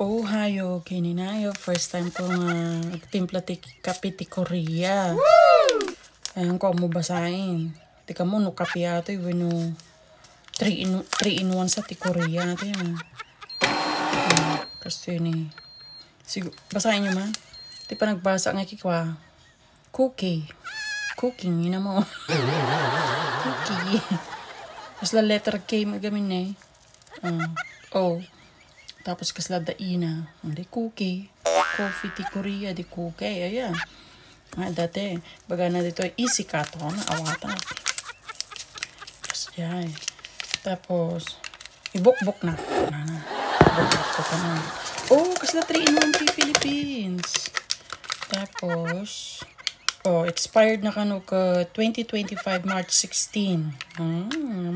Oh, hayo, kininayo. First time ko nga timpla ti kape ti Korea. Ayan ko, mo basahin. Tika mo, no kape ato, no 3 in 1 sa ti Korea. Ito yan. Kasi ni, basahin nyo man. Di pa nagbasa nga kikwa. Koke. Cooking, yun na mo. Cookie. Kasla letter K magamin na O. Tapos kasla daina. Hindi, cookie. Coffee ti Korea, di Koke. Ayan. Dati, baga na dito ay easy kato na awatan natin. Tapos yan. Tapos, ibok-bok na. Ibok-bok ko pa na. Oh, kasla 3-in-1 Philippines. Tapos, expired na kano ka 2025 March 16.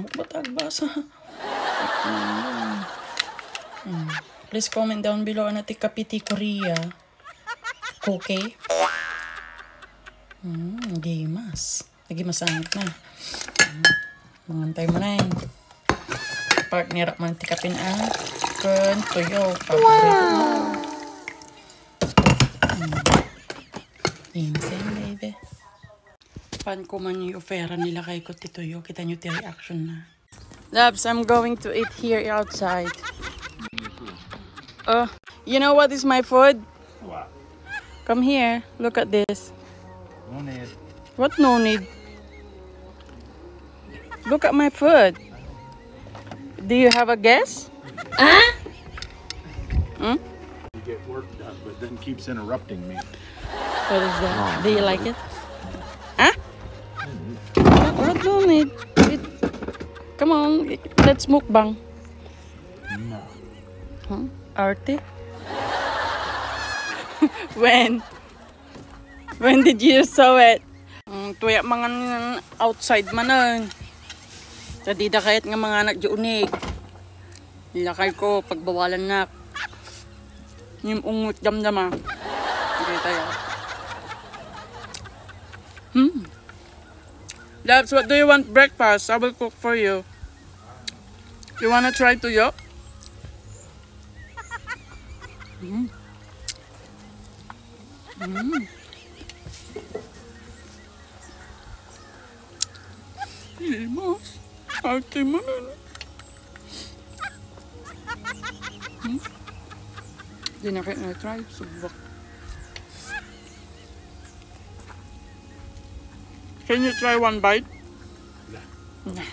Mukbatag basa. Please comment down below na ti kape ti Korea. Koke. Gimas. Nagimasangit na. Mangantay mo na yun. Pag nirap man ti kapin kan tuyo. Paborito mo. Insane, baby. Pan ko man yung ofera nila kay ko ti tuyo. Kita nyo ti reaction na. Labs, I'm going to eat here outside. You know what is my food? What? Come here. Look at this. No need. What no need? Look at my food. Do you have a guess? You get work done, but then keeps interrupting me. What is that? Do you like it? What no need? Come on, let's mukbang. No. Arte? When did you saw it? Tuya mga outside man Tadi da kahit nga mga anak di unig. Nilakay ko pagbawalan na. Yung ungot damdama. Okay tayo. Labs, what do you want breakfast? I will cook for you. You wanna try tuyo? Limos. Arte mo na. Di na kayo na-try. Subok. Can you try one bite? No.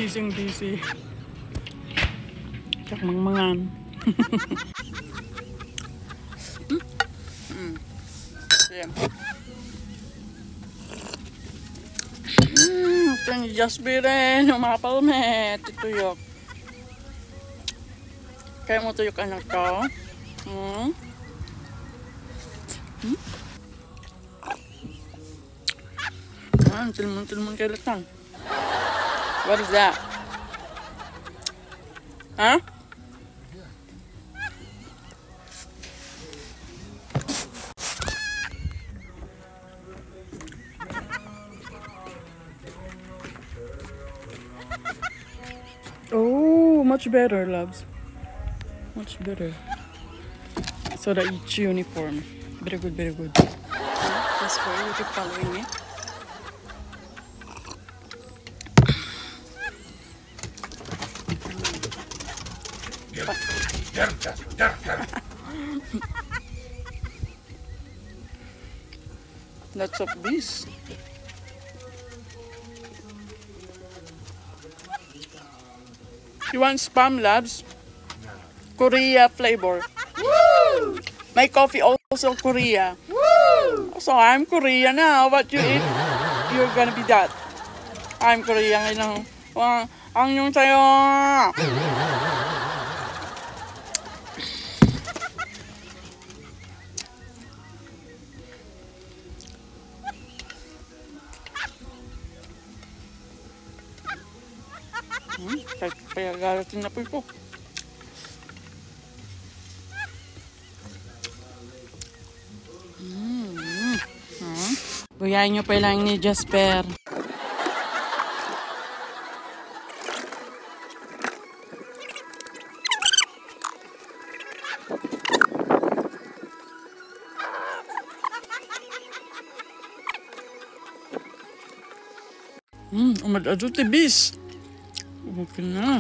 Busy. Tsak mangmangan. Yeah. Can you just be rin? Umapalmet. Ituyok. Kaya mo tuyok anak ko? Tilmon kayo latang. What is that? Huh? Oh, much better, loves. Much better. So that each uniform. Very good, very good. Just for you, keep following me. Lots of this. You want Spam Labs? Korea flavor. Woo! My coffee also Korea. Woo! So I'm Korean now. What you eat? You're gonna be that. I'm Korean. Ang yung sayo. Kaya galatin na po ito. Buyayin nyo pa lang ni Jasper. Umad-adto tibis. Okay na.